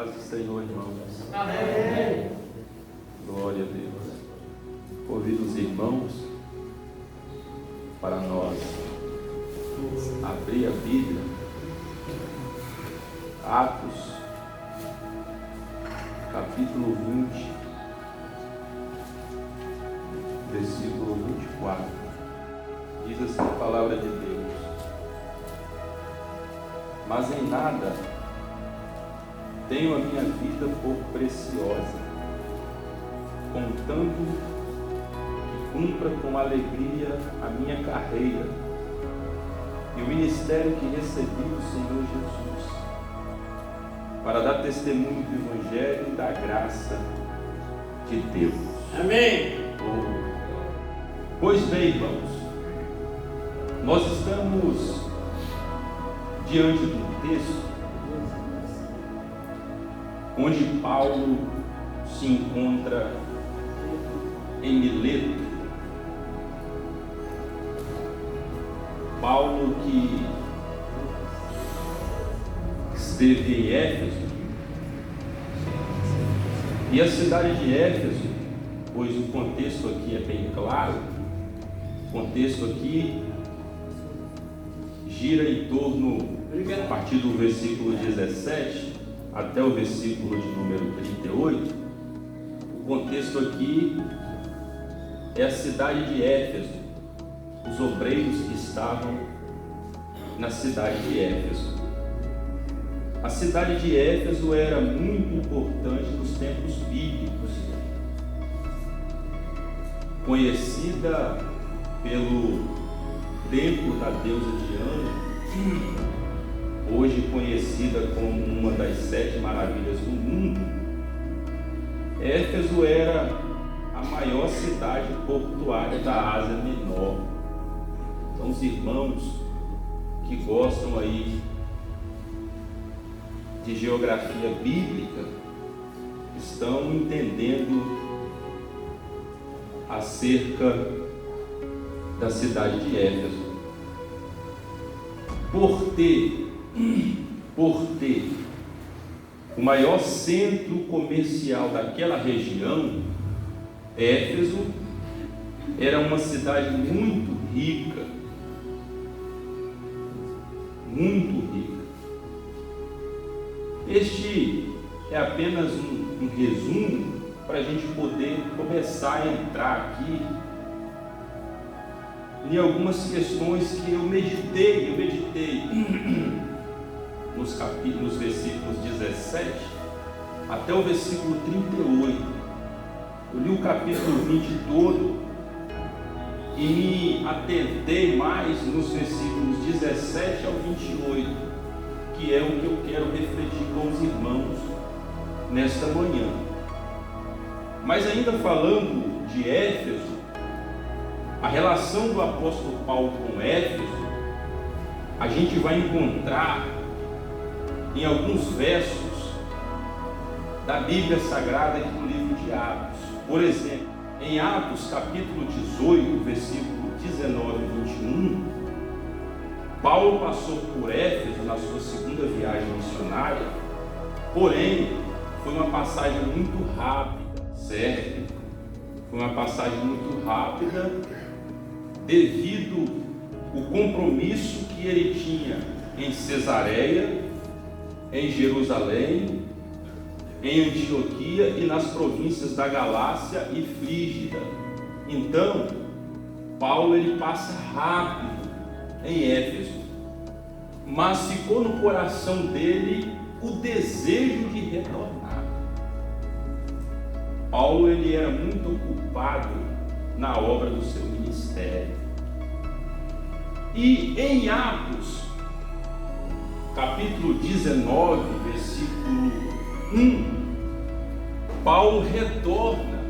paz do Senhor, irmãos. Amém. Glória a Deus. Convido os irmãos para nós abrir a Bíblia, Atos, capítulo 20, versículo 24. Diz assim a palavra de Deus: mas em nada tenho a minha vida por preciosa, contanto que cumpra com alegria a minha carreira e o ministério que recebi do Senhor Jesus, para dar testemunho do Evangelho e da graça de Deus. Amém. Pois bem, irmãos, nós estamos diante de um texto onde Paulo se encontra em Mileto. Paulo que esteve em Éfeso, e a cidade de Éfeso, pois o contexto aqui é bem claro, o contexto aqui gira em torno, a partir do versículo 17 até o versículo de número 38, o contexto aqui é a cidade de Éfeso, os obreiros que estavam na cidade de Éfeso. A cidade de Éfeso era muito importante nos tempos bíblicos, conhecida pelo templo da deusa Diana, hoje conhecida como uma das 7 maravilhas do mundo. Éfeso era a maior cidade portuária da Ásia Menor. Então os irmãos que gostam aí de geografia bíblica estão entendendo acerca da cidade de Éfeso. Por ter o maior centro comercial daquela região, Éfeso era uma cidade muito rica, muito rica. Este é apenas um resumo para a gente poder começar a entrar aqui em algumas questões que eu meditei nos versículos 17 até o versículo 38. Eu li o capítulo 20 todo e me atentei mais nos versículos 17 ao 28, que é o que eu quero refletir com os irmãos nesta manhã. Mas ainda falando de Éfeso, a relação do apóstolo Paulo com Éfeso, a gente vai encontrar em alguns versos da Bíblia Sagrada aqui no livro de Atos. Por exemplo, em Atos capítulo 18, versículo 19 e 21, Paulo passou por Éfeso na sua segunda viagem missionária, porém foi uma passagem muito rápida, certo? Foi uma passagem muito rápida devido ao compromisso que ele tinha em Cesareia, em Jerusalém, em Antioquia e nas províncias da Galácia e Frígida. Então, Paulo ele passa rápido em Éfeso, mas ficou no coração dele o desejo de retornar. Paulo ele era muito ocupado na obra do seu ministério. E em Atos, capítulo 19, versículo 1, Paulo retorna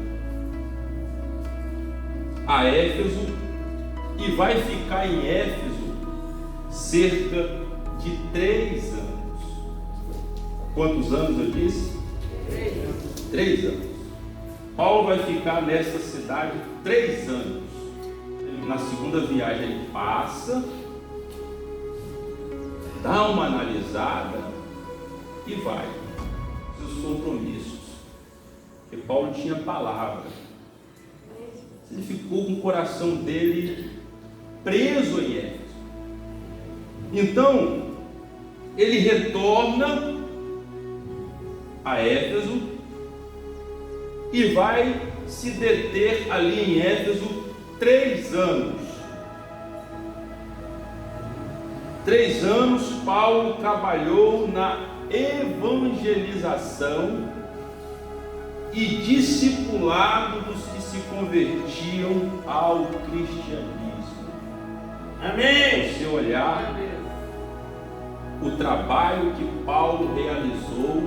a Éfeso e vai ficar em Éfeso cerca de 3 anos. Quantos anos eu disse? 3 anos. Paulo vai ficar nessa cidade 3 anos. Na segunda viagem ele passa, dá uma analisada e vai. Se compromissos. Porque Paulo tinha palavra. Ele ficou com o coração dele preso em Éfeso. Então, ele retorna a Éfeso e vai se deter ali em Éfeso 3 anos. 3 anos Paulo trabalhou na evangelização e discipulado dos que se convertiam ao cristianismo. Amém. Você olhar o trabalho que Paulo realizou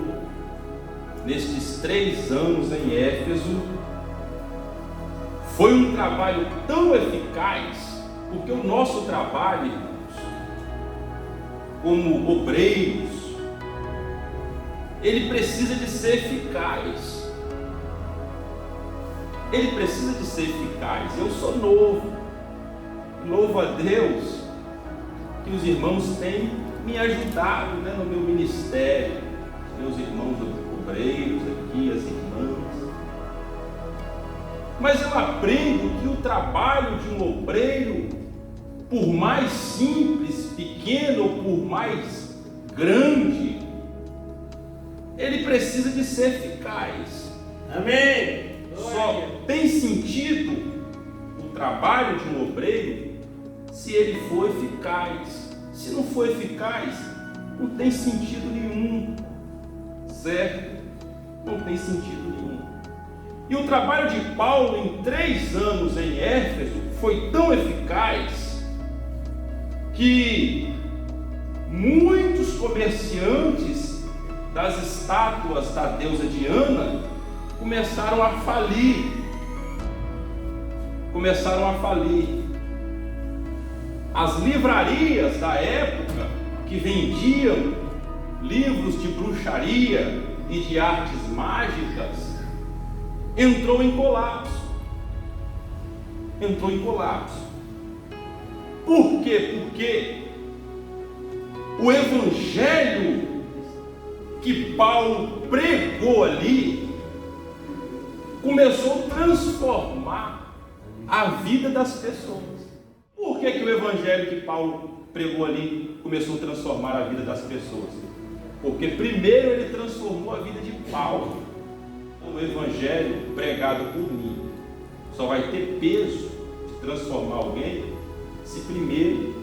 nestes 3 anos em Éfeso, foi um trabalho tão eficaz, porque o nosso trabalho, irmãos, como obreiros, ele precisa de ser eficaz. Ele precisa de ser eficaz. Eu sou novo, louvo a Deus que os irmãos têm me ajudado, no meu ministério, meus irmãos obreiros aqui, as irmãs. Mas eu aprendo que o trabalho de um obreiro, por mais simples, pequeno ou por mais grande, ele precisa de ser eficaz. Amém. Só tem sentido o trabalho de um obreiro se ele for eficaz. Se não for eficaz, não tem sentido nenhum, certo? Não tem sentido nenhum. E o trabalho de Paulo em 3 anos em Éfeso foi tão eficaz que muitos comerciantes das estátuas da deusa Diana começaram a falir. As livrarias da época, que vendiam livros de bruxaria e de artes mágicas, entrou em colapso. Por quê? Porque o evangelho que Paulo pregou ali começou a transformar a vida das pessoas. Por que o evangelho que Paulo pregou ali começou a transformar a vida das pessoas? Porque primeiro ele transformou a vida de Paulo. O evangelho pregado por mim só vai ter peso de transformar alguém se primeiro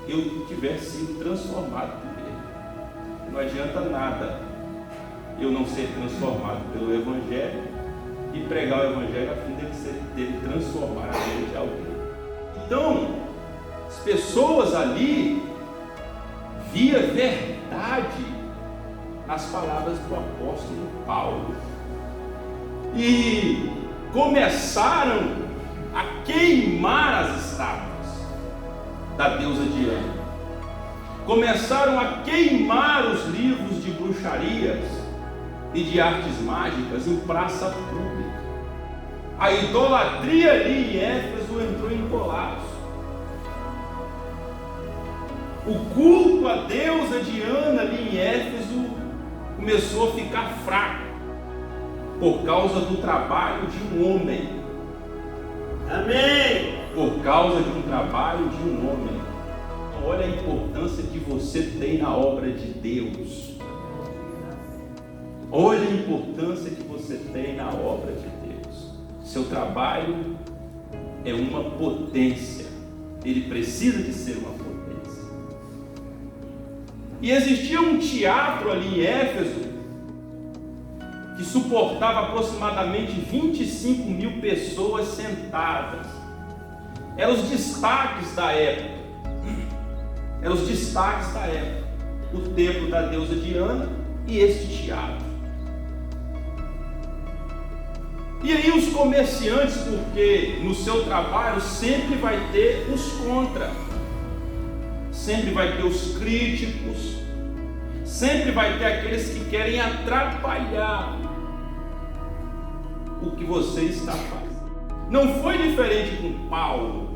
eu tiver sido transformado por ele. Não adianta nada eu não ser transformado pelo evangelho e pregar o evangelho a fim dele transformar a vida de alguém. Então, as pessoas ali via verdade nas palavras do apóstolo Paulo e começaram a queimar as estátuas da deusa Diana, começaram a queimar os livros de bruxarias e de artes mágicas em praça pública. A idolatria ali em Éfeso entrou em colapso. O culto à deusa Diana ali em Éfeso começou a ficar fraco por causa do trabalho de um homem. Amém. Por causa de um trabalho de um homem. Olha a importância que você tem na obra de Deus. Olha a importância que você tem na obra de Deus. Seu trabalho é uma potência. Ele precisa de ser uma potência. E existia um teatro ali em Éfeso que suportava aproximadamente 25 mil pessoas sentadas. Eram os destaques da época. O templo da deusa Diana e este teatro. E aí os comerciantes, porque no seu trabalho sempre vai ter os contra, sempre vai ter os críticos, sempre vai ter aqueles que querem atrapalhar o que você está fazendo. Não foi diferente com Paulo,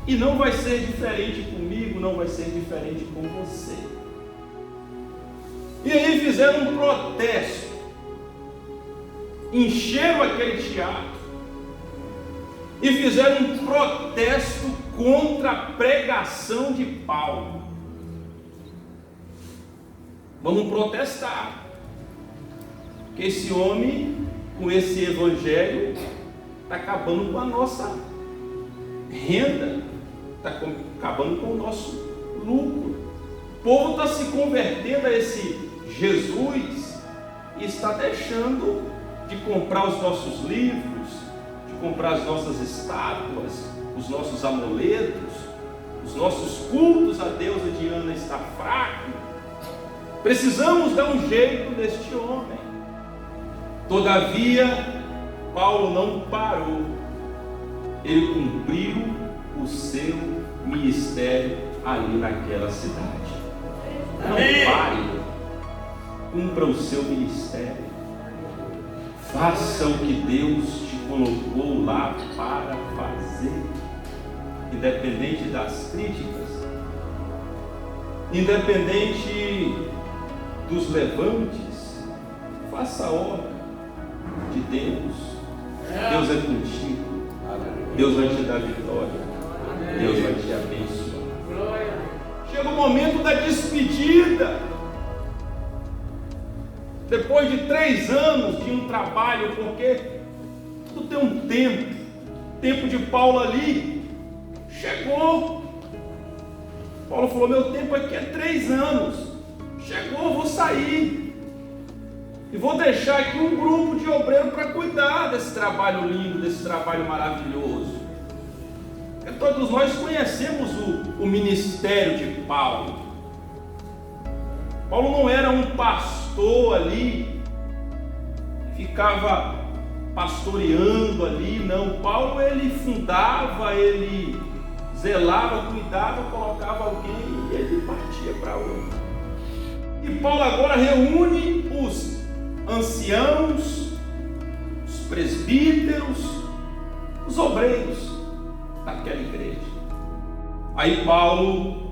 e não vai ser diferente comigo, não vai ser diferente com você. E aí fizeram um protesto, encheram aquele teatro e fizeram um protesto contra a pregação de Paulo. Vamos protestar, porque esse homem, com esse evangelho, está acabando com a nossa renda, está acabando com o nosso lucro. O povo está se convertendo a esse Jesus e está deixando de comprar os nossos livros, de comprar as nossas estátuas, os nossos amuletos, os nossos cultos à deusa Diana está fraco. Precisamos dar um jeito neste homem. Todavia, Paulo não parou. Ele cumpriu o seu ministério ali naquela cidade. Não pare. Cumpra o seu ministério. Faça o que Deus te colocou lá para fazer. Independente das críticas, independente dos levantes, faça a obra de Deus. Deus é contigo. Deus vai te dar vitória. Deus vai te abençoar. Chega o momento da despedida. Depois de 3 anos de um trabalho, porque tudo tem um tempo. O tempo de Paulo ali chegou. Paulo falou: meu tempo aqui é 3 anos. Chegou, vou sair. E vou deixar aqui um grupo de obreiros para cuidar desse trabalho lindo, desse trabalho maravilhoso. Porque todos nós conhecemos o ministério de Paulo. Paulo não era um pastor ali, ficava pastoreando ali, não. Paulo, ele fundava, ele zelava, cuidava, colocava alguém e ele partia para outro. E Paulo agora reúne os anciãos, os presbíteros, os obreiros daquela igreja. Aí Paulo,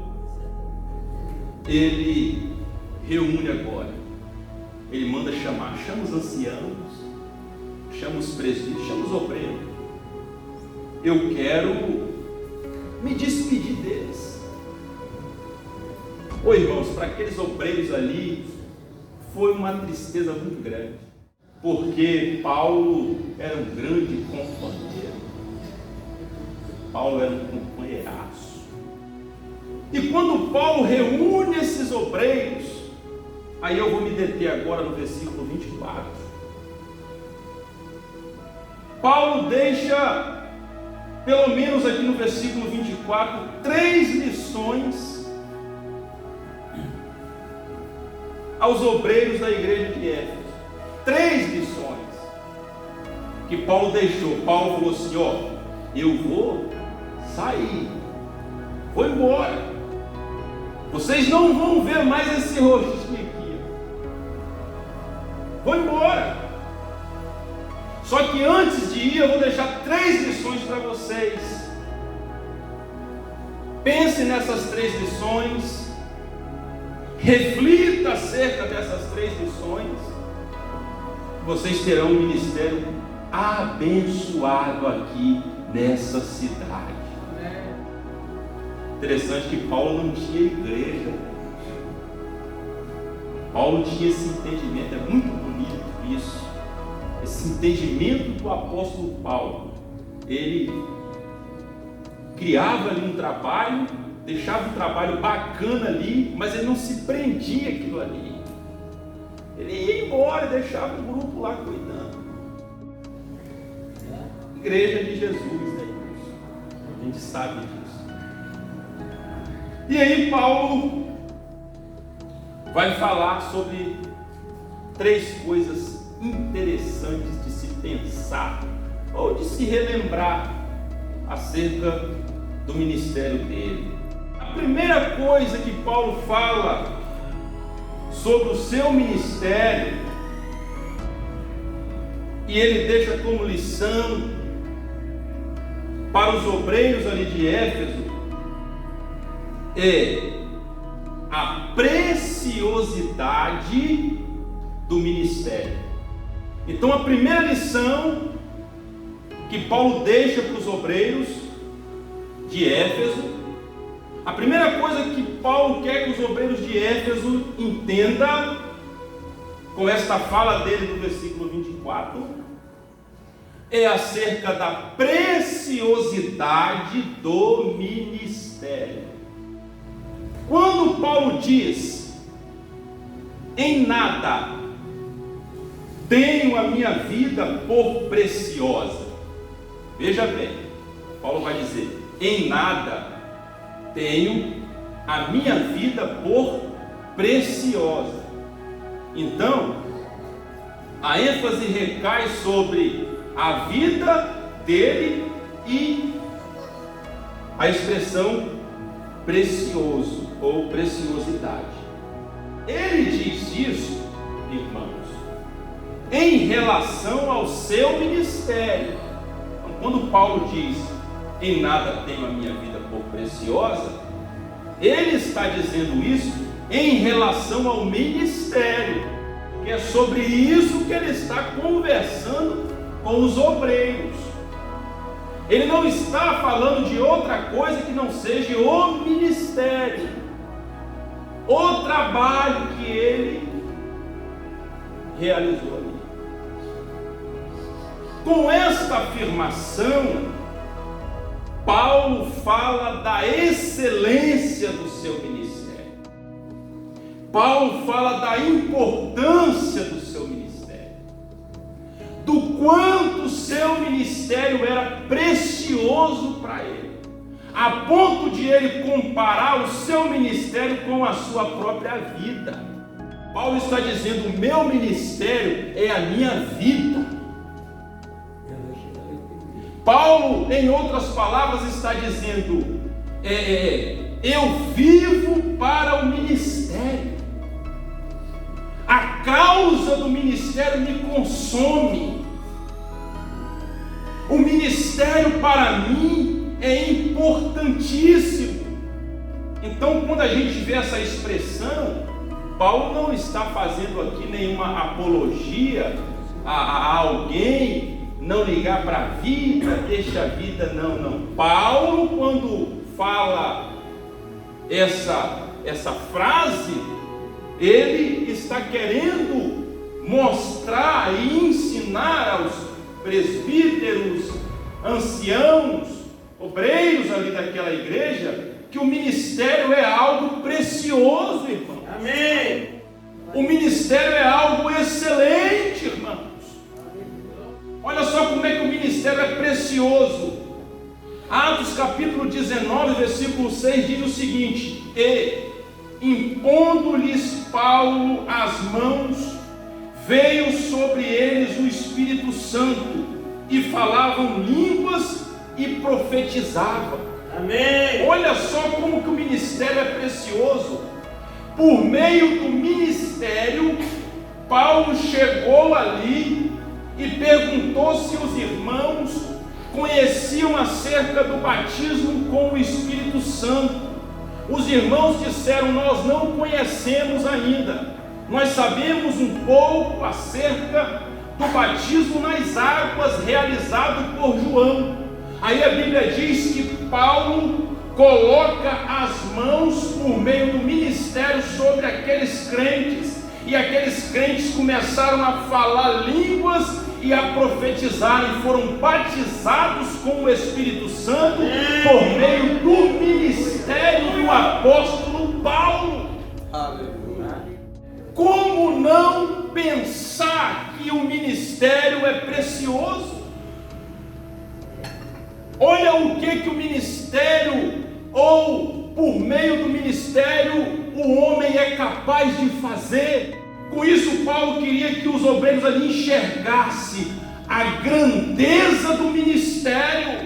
ele reúne agora, ele manda chama os anciãos, chama os presbíteros, chama os obreiros. Eu quero me despedir deles. Ô irmãos, para aqueles obreiros ali, foi uma tristeza muito grande, porque Paulo era um grande companheiro. Paulo era um companheiraço. E quando Paulo reúne esses obreiros, aí eu vou me deter agora no versículo 24. Paulo deixa, pelo menos aqui no versículo 24, 3 lições aos obreiros da igreja de Éfeso. 3 lições que Paulo deixou. Paulo falou assim: ó, eu vou sair, vou embora, vocês não vão ver mais esse rostinho aqui, vou embora. Só que antes de ir, eu vou deixar 3 lições para vocês. Pense nessas 3 lições, reflita acerca dessas 3 lições. Vocês terão um ministério abençoado aqui nessa cidade. Interessante que Paulo não tinha igreja. Paulo tinha esse entendimento. É muito bonito isso. Esse entendimento do apóstolo Paulo. Ele criava ali um trabalho, deixava um trabalho bacana ali, mas ele não se prendia aquilo ali. Ele ia embora e deixava o grupo lá cuidando. Igreja de Jesus, né? A gente sabe disso. E aí Paulo vai falar sobre 3 coisas interessantes de se pensar ou de se relembrar acerca do ministério dele. A primeira coisa que Paulo fala sobre o seu ministério, e ele deixa como lição para os obreiros ali de Éfeso, é a preciosidade do ministério. Então a primeira lição que Paulo deixa para os obreiros de Éfeso, a primeira coisa que Paulo quer que os obreiros de Éfeso entendam com esta fala dele no versículo 24, é acerca da preciosidade do ministério. Quando Paulo diz, em nada tenho a minha vida por preciosa, veja bem, Paulo vai dizer, em nada tenho a minha vida por preciosa. Então, a ênfase recai sobre a vida dele e a expressão precioso ou preciosidade. Ele diz isso, irmãos, em relação ao seu ministério. Quando Paulo diz, em nada tenho a minha vida por preciosa, ele está dizendo isso em relação ao ministério, que é sobre isso que ele está conversando com os obreiros. Ele não está falando de outra coisa que não seja o ministério, o trabalho que ele realizou ali. Com esta afirmação, Paulo fala da excelência do seu ministério. Paulo fala da importância do seu ministério, do quanto o seu ministério era precioso para ele, a ponto de ele comparar o seu ministério com a sua própria vida. Paulo está dizendo, o meu ministério é a minha vida. Paulo, em outras palavras, está dizendo, eu vivo para o ministério. A causa do ministério me consome. O ministério para mim é importantíssimo. Então, quando a gente vê essa expressão, Paulo não está fazendo aqui nenhuma apologia a alguém não ligar para a vida, deixa a vida, não. Paulo, quando fala essa frase, ele está querendo mostrar e ensinar aos presbíteros, anciãos, obreiros ali daquela igreja, que o ministério é algo precioso, irmão. Amém. O ministério é algo excelente, irmãos. Olha só como é que o ministério é precioso. Atos capítulo 19, versículo 6 diz o seguinte: e impondo-lhes Paulo as mãos, veio sobre eles o Espírito Santo, e falavam línguas e profetizavam. Amém. Olha só como que o ministério é precioso. Por meio do ministério, Paulo chegou ali e perguntou se os irmãos conheciam acerca do batismo com o Espírito Santo. Os irmãos disseram: nós não conhecemos ainda, nós sabemos um pouco acerca do batismo nas águas realizado por João. Aí a Bíblia diz que Paulo coloca as mãos por meio do ministério sobre aqueles crentes, e aqueles crentes começaram a falar línguas e a profetizar, e foram batizados com o Espírito Santo por meio do ministério do apóstolo Paulo. Aleluia. Como não pensar que o ministério é precioso? Olha o que o ministério, ou por meio do ministério, o homem é capaz de fazer. Com isso, Paulo queria que os obreiros ali enxergassem a grandeza do ministério.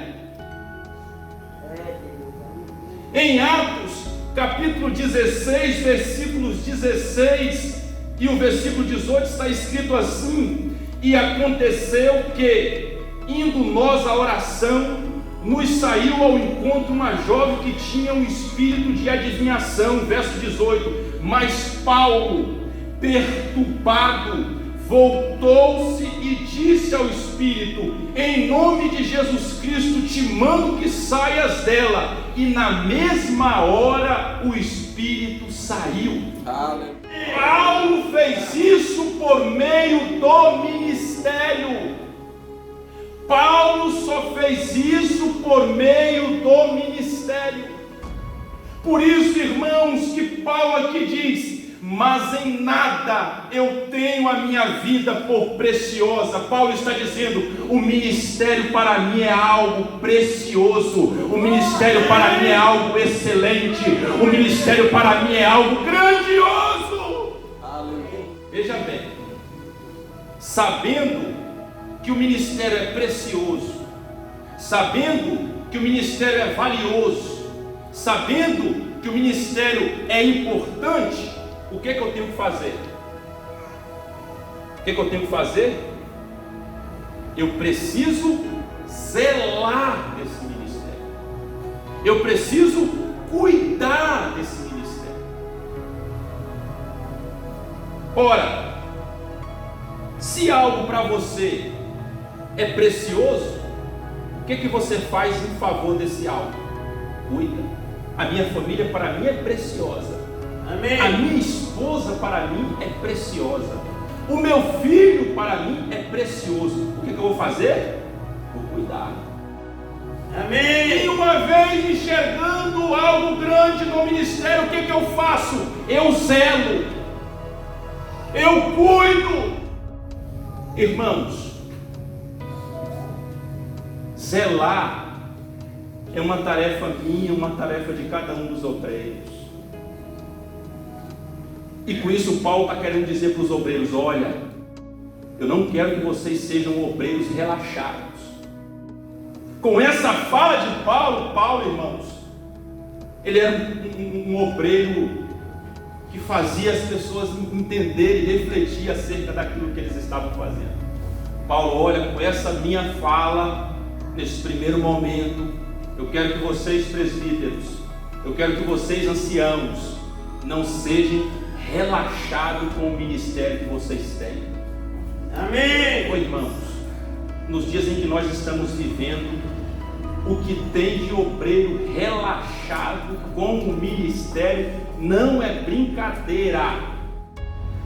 Em Atos, capítulo 16, versículos 16 e o versículo 18, está escrito assim: e aconteceu que, indo nós à oração, nos saiu ao encontro uma jovem que tinha um espírito de adivinhação. Verso 18: Mas Paulo, perturbado, voltou-se e disse ao Espírito: em nome de Jesus Cristo te mando que saias dela. E na mesma hora o Espírito saiu. Paulo fez isso por meio do ministério. Paulo só fez isso por meio do ministério. Por isso, irmãos, que Paulo aqui diz: mas em nada eu tenho a minha vida por preciosa. Paulo está dizendo: o ministério para mim é algo precioso, o ministério para mim é algo excelente, o ministério para mim é algo grandioso. Veja bem, sabendo que o ministério é precioso, sabendo que o ministério é valioso, sabendo que o ministério é importante, o que é que eu tenho que fazer? O que é que eu tenho que fazer? Eu preciso zelar desse ministério. Eu preciso cuidar desse ministério. Ora, se algo para você é precioso, o que é que você faz em favor desse algo? Cuida. A minha família para mim é preciosa. Amém. A minha esposa para mim é preciosa. O meu filho para mim é precioso. O que eu vou fazer? Vou cuidar. Amém. E uma vez enxergando algo grande no ministério, o que eu faço? Eu zelo. Eu cuido. Irmãos, zelar é uma tarefa minha, uma tarefa de cada um dos obreiros. E com isso Paulo está querendo dizer para os obreiros: olha, eu não quero que vocês sejam obreiros relaxados. Com essa fala de Paulo, irmãos, ele era um obreiro que fazia as pessoas entenderem e refletir acerca daquilo que eles estavam fazendo. Paulo, olha, com essa minha fala, nesse primeiro momento, eu quero que vocês presbíteros, eu quero que vocês anciãos, não sejam relaxados com o ministério que vocês têm. Amém. Irmãos, nos dias em que nós estamos vivendo, o que tem de obreiro relaxado com o ministério não é brincadeira.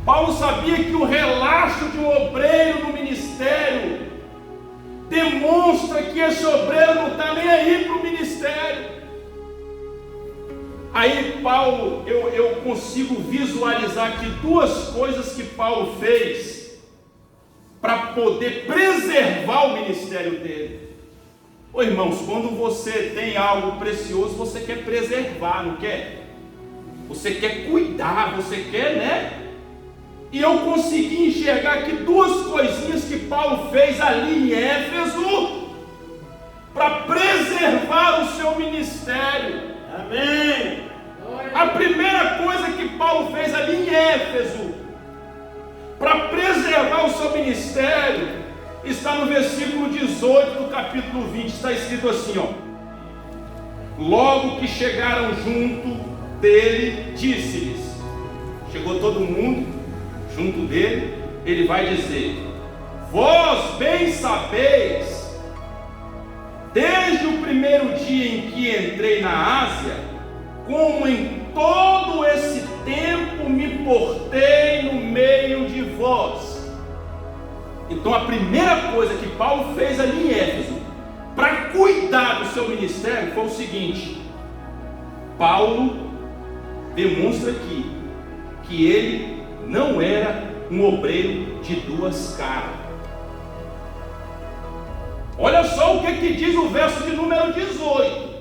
Paulo sabia que o relaxo de um obreiro no ministério demonstra que esse obreiro não está nem aí para o ministério. Aí Paulo, eu consigo visualizar aqui duas coisas que Paulo fez para poder preservar o ministério dele. Ô irmãos, quando você tem algo precioso, você quer preservar, não quer? Você quer cuidar, você quer, né? E eu consegui enxergar aqui duas coisinhas que Paulo fez ali em Éfeso para preservar o seu ministério. Amém. A primeira coisa que Paulo fez ali em Éfeso para preservar o seu ministério está no versículo 18 do capítulo 20, está escrito assim, ó: logo que chegaram junto dele, disse-lhes, chegou todo mundo junto dele, ele vai dizer: vós bem sabeis, desde o primeiro dia em que entrei na Ásia, como em todo esse tempo me portei no meio de vós. Então a primeira coisa que Paulo fez ali em Éfeso para cuidar do seu ministério foi o seguinte: Paulo demonstra aqui que ele não era um obreiro de duas caras. Olha só o que diz o verso de número 18.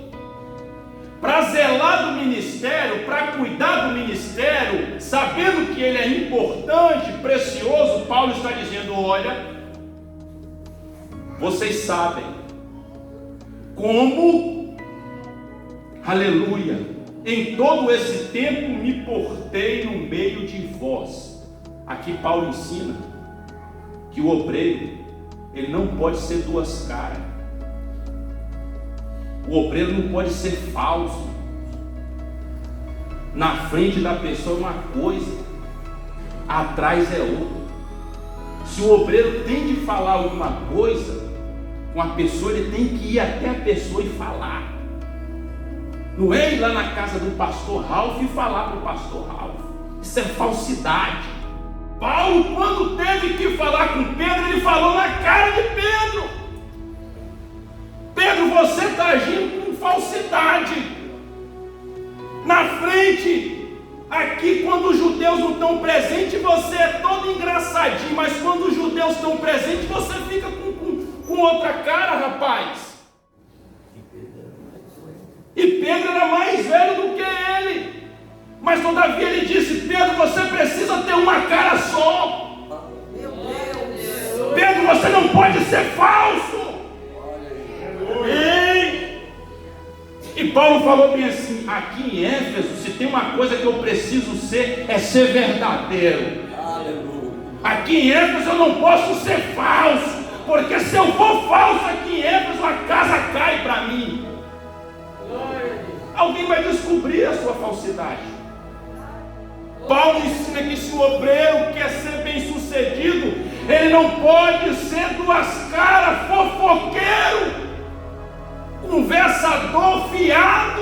Para zelar do ministério, para cuidar do ministério, sabendo que ele é importante, precioso, Paulo está dizendo: olha, vocês sabem como, aleluia, em todo esse tempo me portei no meio de vós. Aqui Paulo ensina que o obreiro, ele não pode ser duas caras. O obreiro não pode ser falso. Na frente da pessoa é uma coisa, atrás é outra. Se o obreiro tem de falar alguma coisa com a pessoa, ele tem que ir até a pessoa e falar. Não é ir lá na casa do pastor Ralph e falar para o pastor Ralph. Isso é falsidade. Paulo, quando teve que falar com Pedro, ele falou na cara de Pedro: Pedro, você está agindo com falsidade. Na frente, aqui, quando os judeus não estão presentes, você é todo engraçadinho, mas quando os judeus estão presentes, você fica com outra cara, rapaz. E Pedro era mais velho do que ele, mas todavia ele disse: Pedro, você precisa ter uma cara só. Pedro, você não pode ser falso. E Paulo falou bem assim: aqui em Éfeso, se tem uma coisa que eu preciso ser, é ser verdadeiro. Aqui em Éfeso eu não posso ser falso, porque se eu for falso aqui em Éfeso, a casa cai para mim. Alguém vai descobrir a sua falsidade. Paulo ensina que se o obreiro quer ser bem sucedido, ele não pode ser duas caras, fofoqueiro, conversador fiado.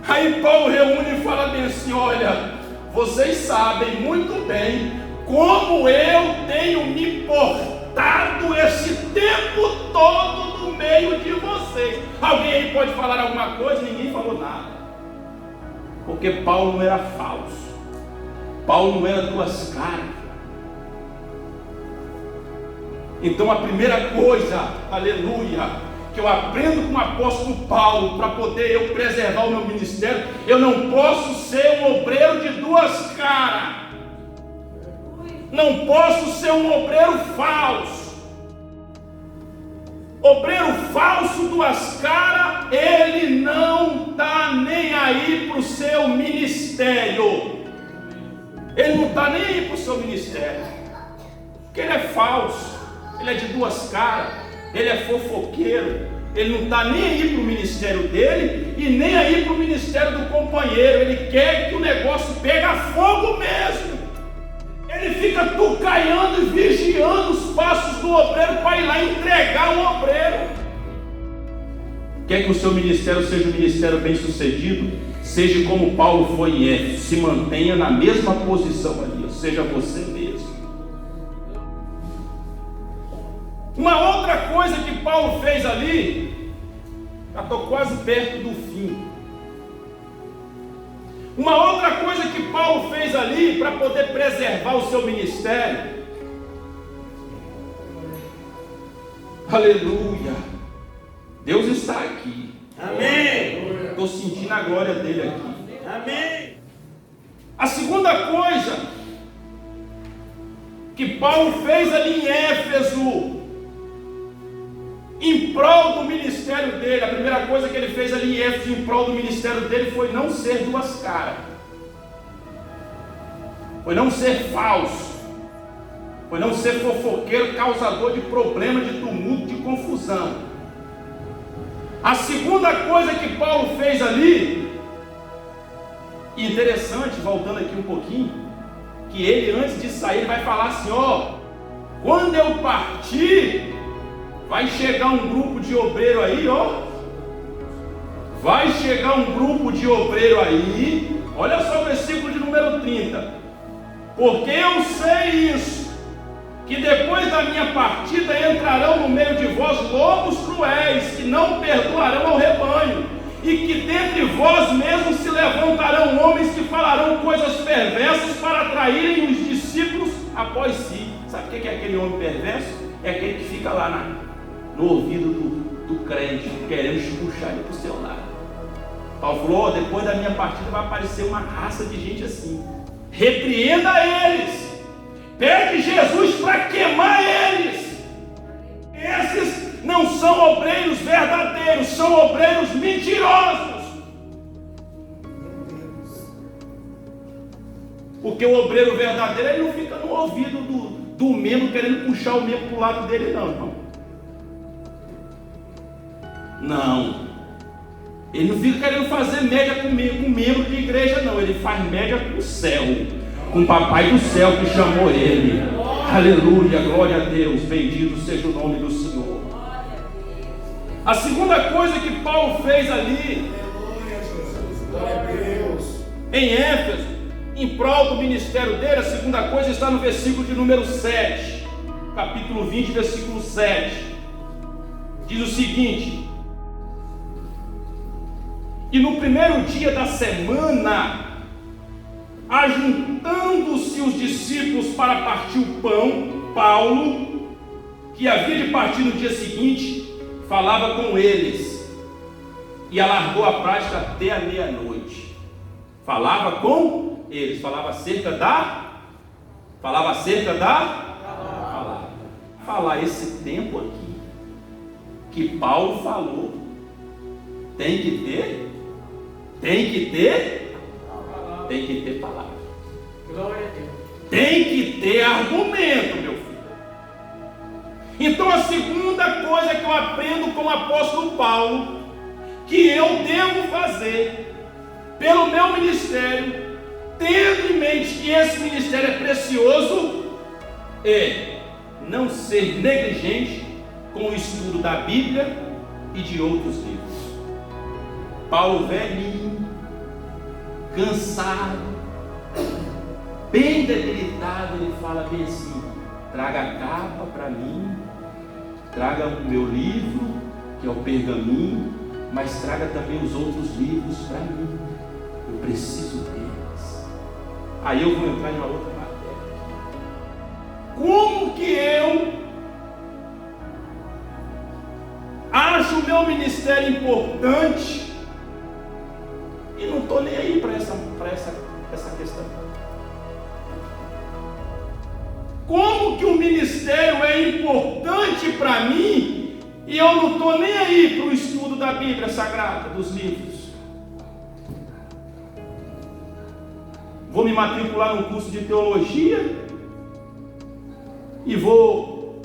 Aí Paulo reúne e fala bem assim: olha, vocês sabem muito bem como eu tenho me portado esse tempo todo no meio de vocês. Alguém aí pode falar alguma coisa? Ninguém falou nada, porque Paulo não era falso, Paulo não era duas caras. Então a primeira coisa, aleluia, que eu aprendo com o apóstolo Paulo, para poder eu preservar o meu ministério, eu não posso ser um obreiro de duas caras, não posso ser um obreiro falso. Obreiro falso, duas caras, ele não está nem aí para o seu ministério, ele não está nem aí para o seu ministério, porque ele é falso. Ele é de duas caras, ele é fofoqueiro, ele não está nem aí para o ministério dele e nem aí para o ministério do companheiro. Ele quer que o negócio pegue fogo mesmo. Ele fica tucaiando e vigiando os passos do obreiro para ir lá entregar o obreiro. Quer que o seu ministério seja um ministério bem sucedido? Seja como Paulo foi em Éfeso, se mantenha na mesma posição ali, seja você mesmo. Uma outra coisa que Paulo fez ali, já estou quase perto do fim. Uma outra coisa que Paulo fez ali para poder preservar o seu ministério, aleluia, Deus está aqui. Amém. Estou sentindo a glória dele aqui. Amém. A segunda coisa que Paulo fez ali em Éfeso, em prol do ministério dele, a primeira coisa que ele fez ali em Éfeso em prol do ministério dele foi não ser duas caras, foi não ser falso, foi não ser fofoqueiro, causador de problema, de tumulto, de confusão. A segunda coisa que Paulo fez ali, interessante, voltando aqui um pouquinho, que ele antes de sair vai falar assim: ó, quando eu partir, vai chegar um grupo de obreiro aí, ó. Vai chegar um grupo de obreiro aí. Olha só o versículo de número 30. Porque eu sei isso, que depois da minha partida entrarão no meio de vós lobos cruéis, que não perdoarão ao rebanho, e que dentre vós mesmos se levantarão homens que falarão coisas perversas para atraírem os discípulos após si. Sabe o que é aquele homem perverso? É aquele que fica lá no ouvido do crente, querendo puxar ele para o seu lado. Paulo falou: depois da minha partida vai aparecer uma raça de gente assim. Repreenda eles, pede Jesus para queimar eles. Esses não são obreiros verdadeiros, são obreiros mentirosos. Porque o obreiro verdadeiro, ele não fica no ouvido do membro querendo puxar o membro para o lado dele, não, irmão. Não. Ele não fica querendo fazer média com membro de igreja, não. Ele faz média com o céu, com o papai do céu que chamou ele. Aleluia, glória a Deus, bendito seja o nome do Senhor. A segunda coisa que Paulo fez ali, em Éfeso, em prol do ministério dele, a segunda coisa está no versículo de número 7, capítulo 20, versículo 7. Diz o seguinte: e no primeiro dia da semana, ajuntando-se os discípulos para partir o pão, Paulo, que havia de partir no dia seguinte, falava com eles e alargou a prática até a meia-noite. Falava com eles, falava acerca da palavra. Falar esse tempo aqui que Paulo falou, tem que ter palavra. Glória a Deus. Tem que ter argumento, meu filho. Então a segunda coisa que eu aprendo com o apóstolo Paulo, que eu devo fazer pelo meu ministério, tendo em mente que esse ministério é precioso, é não ser negligente com o estudo da Bíblia e de outros livros. Paulo velhinho, cansado, bem debilitado, ele fala bem assim: traga a capa para mim, traga o meu livro, que é o pergaminho, mas traga também os outros livros para mim, eu preciso deles. Aí eu vou entrar em uma outra matéria. Como que eu acho o meu ministério importante e não estou nem aí para essa questão? Como que o ministério é importante para mim e eu não estou nem aí para o estudo da Bíblia Sagrada, dos livros? Vou me matricular num curso de teologia e vou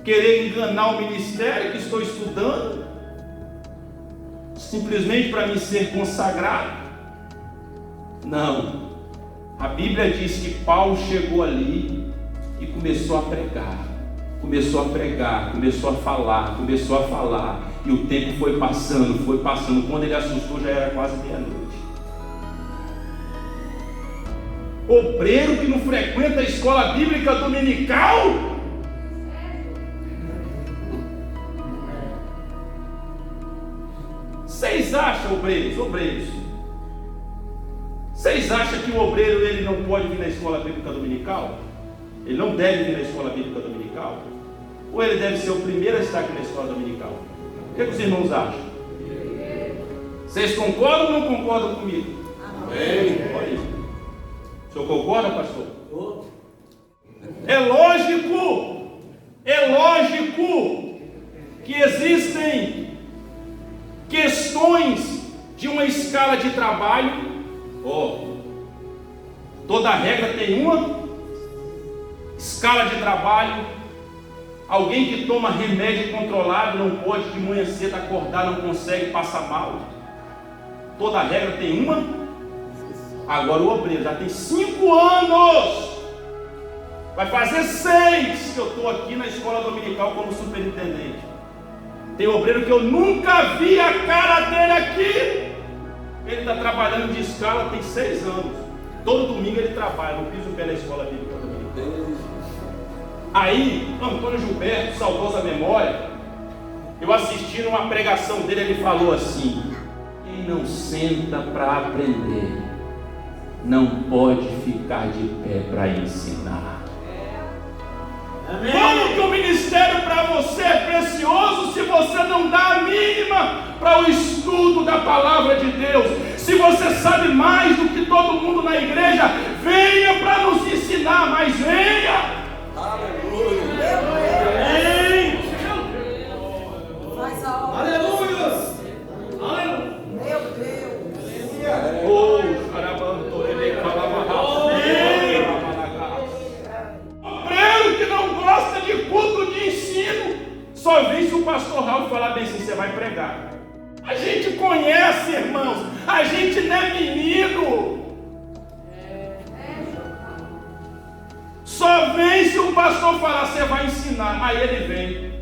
querer enganar o ministério que estou estudando, simplesmente para me ser consagrado? Não. A Bíblia diz que Paulo chegou ali e começou a pregar, começou a falar, e o tempo foi passando, quando ele assustou já era quase meia-noite. Obreiro que não frequenta a escola bíblica dominical? Vocês acham, obreiros, vocês acham que o obreiro ele não pode vir na escola bíblica dominical? Ele não deve vir na escola bíblica dominical? Ou ele deve ser o primeiro a estar aqui na escola dominical? O que os irmãos acham? Vocês concordam ou não concordam comigo? Amém. Olha aí. O senhor concorda, pastor? É lógico que existem questões de uma escala de trabalho. Toda regra tem uma escala de trabalho. Alguém que toma remédio controlado não pode de manhã cedo acordar, não consegue, passa mal. Toda regra tem uma. Agora o obreiro já tem 5 anos, vai fazer 6 que eu estou aqui na escola dominical como superintendente. Tem obreiro que eu nunca vi a cara dele aqui. Ele está trabalhando de escala tem 6 anos. Todo domingo ele trabalha, não pisa o pé na escola bíblica dominical. Aí, Antônio Gilberto, saudosa memória, eu assisti numa pregação dele, ele falou assim: quem não senta para aprender, não pode ficar de pé para ensinar. Amém. Como que o ministério para você é precioso se você não dá a mínima para o estudo da palavra de Deus? Se você sabe mais do que todo mundo na igreja, venha para nos ensinar, mas venha. Aleluia. Amém. Faz a obra. Aleluia. Meu Deus. Obreiro que não gosta de culto de ensino, só vem se o pastor Raul falar bem assim: você vai pregar. A gente conhece, irmãos. A gente não é menino. Só vem se o pastor falar, você vai ensinar. Aí ele vem.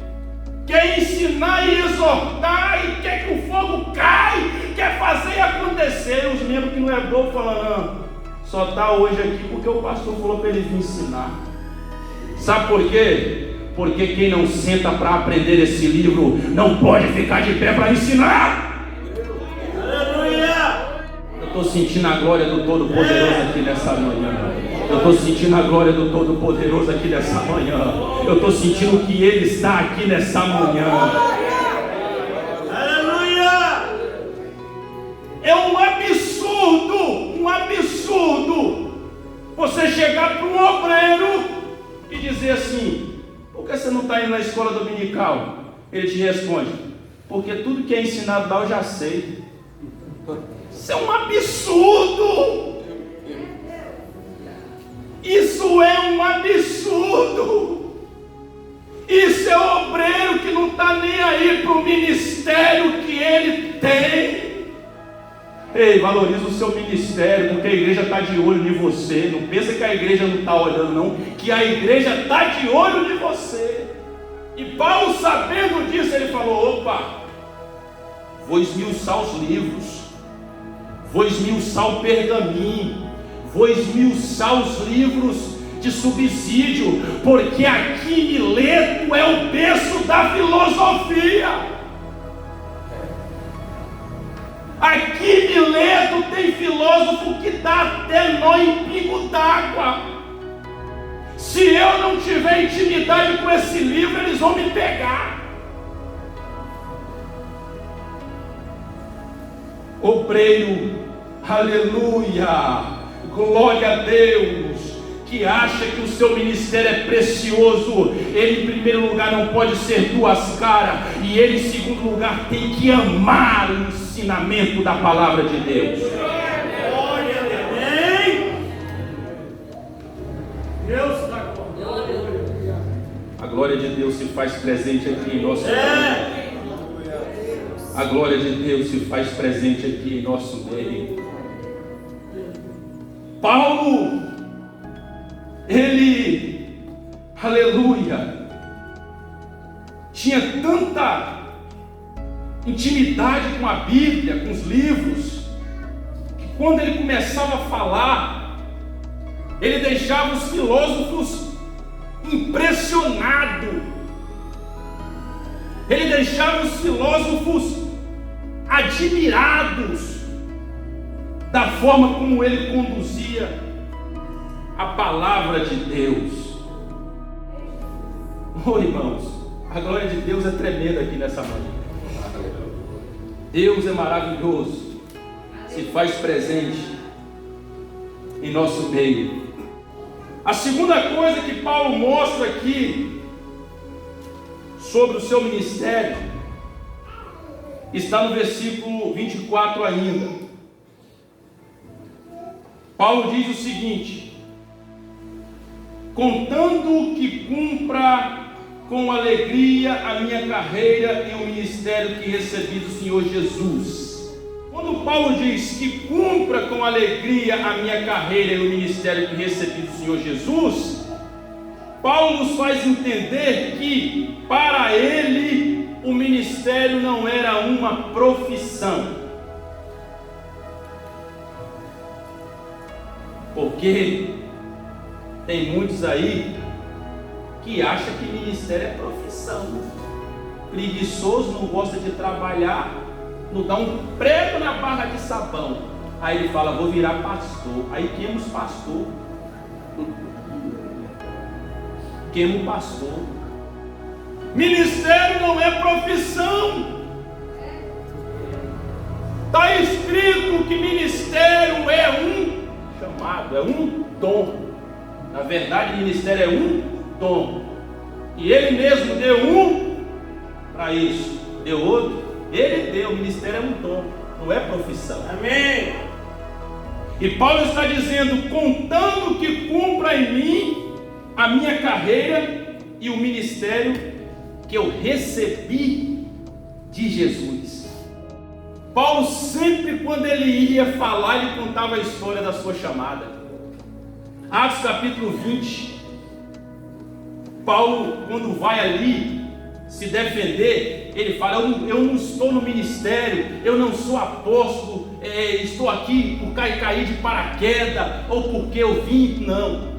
Quer ensinar e exortar, e quer que o fogo caia, quer fazer acontecer. Os membros que não é bobo falando, só está hoje aqui porque o pastor falou para ele vir ensinar. Sabe por quê? Porque quem não senta para aprender esse livro não pode ficar de pé para ensinar. Aleluia! Eu estou sentindo a glória do Todo-Poderoso aqui nessa manhã. Eu estou sentindo a glória do Todo-Poderoso aqui nessa manhã. Eu estou sentindo que Ele está aqui nessa manhã. Aleluia! É um absurdo você chegar para um obreiro e dizer assim: por que você não está indo na escola dominical? Ele te responde: porque tudo que é ensinado lá eu já sei. Isso é um absurdo. Isso é um absurdo. Isso é o obreiro que não está nem aí para o ministério que ele tem. Ei, valoriza o seu ministério, porque a igreja está de olho em você. Não pensa que a igreja não está olhando, não. Que a igreja está de olho em você. E Paulo, sabendo disso, ele falou: opa, vou esmiuçar os livros, vou esmiuçar o pergaminho, vou esmiuçar os livros de subsídio, porque aqui Mileto é o berço da filosofia. Aqui Mileto tem filósofo que dá até nó em pingo d'água. Se eu não tiver intimidade com esse livro, eles vão me pegar. Obreiro, aleluia, glória a Deus, que acha que o seu ministério é precioso. Ele, em primeiro lugar, não pode ser duas caras, e ele, em segundo lugar, tem que amar o ensinamento da palavra de Deus. Glória a Deus! Deus está com. A glória de Deus se faz presente aqui em nosso meio. A glória de Deus se faz presente aqui em nosso meio. Paulo, ele, aleluia, tinha tanta intimidade com a Bíblia, com os livros, que quando ele começava a falar, ele deixava os filósofos impressionados. Ele deixava os filósofos admirados da forma como ele conduzia a palavra de Deus. Oh, irmãos, a glória de Deus é tremenda aqui nessa manhã. Deus é maravilhoso, se faz presente em nosso meio. A segunda coisa que Paulo mostra aqui sobre o seu ministério está no versículo 24 ainda. Paulo diz o seguinte: contando que cumpra com alegria a minha carreira e o ministério que recebi do Senhor Jesus. Quando Paulo diz que cumpra com alegria a minha carreira e o ministério que recebi do Senhor Jesus, Paulo nos faz entender que para ele o ministério não era uma profissão. Porque tem muitos aí que acham que ministério é profissão. Preguiçoso, não gosta de trabalhar, não dá um prego na barra de sabão. Aí ele fala: vou virar pastor. Aí queima os pastores. Queima o pastor. Ministério não é profissão. Está escrito que ministério é um chamado, é um dom. Na verdade, ministério é um dom. E ele mesmo deu um para isso, deu outro. Ele deu, o ministério é um dom, não é profissão. Amém. E Paulo está dizendo: contando que cumpra em mim a minha carreira e o ministério que eu recebi de Jesus. Paulo sempre, quando ele ia falar, ele contava a história da sua chamada. Atos capítulo 20, Paulo, quando vai ali se defender, ele fala: eu não estou no ministério, eu não sou apóstolo, estou aqui por cair de paraquedas, ou porque eu vim, não.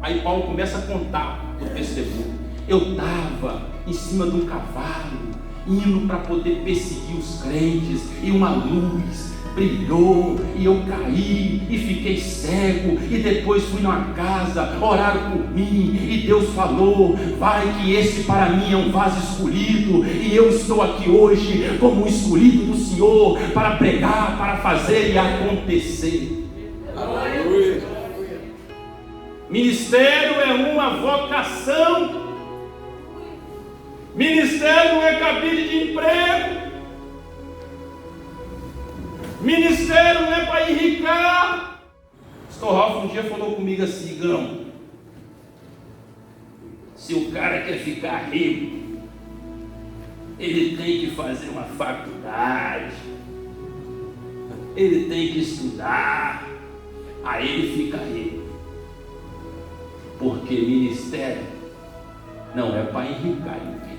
Aí Paulo começa a contar o testemunho. Eu estava em cima de um cavalo, indo para poder perseguir os crentes, e uma luz brilhou, e eu caí, e fiquei cego, e depois fui numa casa, oraram por mim, e Deus falou: vai que esse para mim é um vaso escolhido, e eu estou aqui hoje como um escolhido do Senhor, para pregar, para fazer e acontecer. Aleluia. Ministério é uma vocação. Ministério não é cabide de emprego. Ministério não é para enricar. Pastor Ralph um dia falou comigo assim: Gão, se o cara quer ficar rico, ele tem que fazer uma faculdade, ele tem que estudar, aí ele fica rico. Porque ministério não é para enricar ninguém.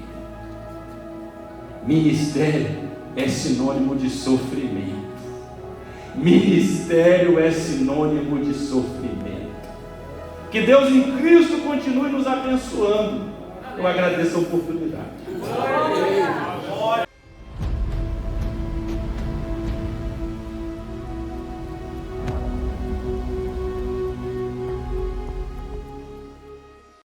Ministério é sinônimo de sofrimento. Ministério é sinônimo de sofrimento. Que Deus em Cristo continue nos abençoando. Eu agradeço a oportunidade.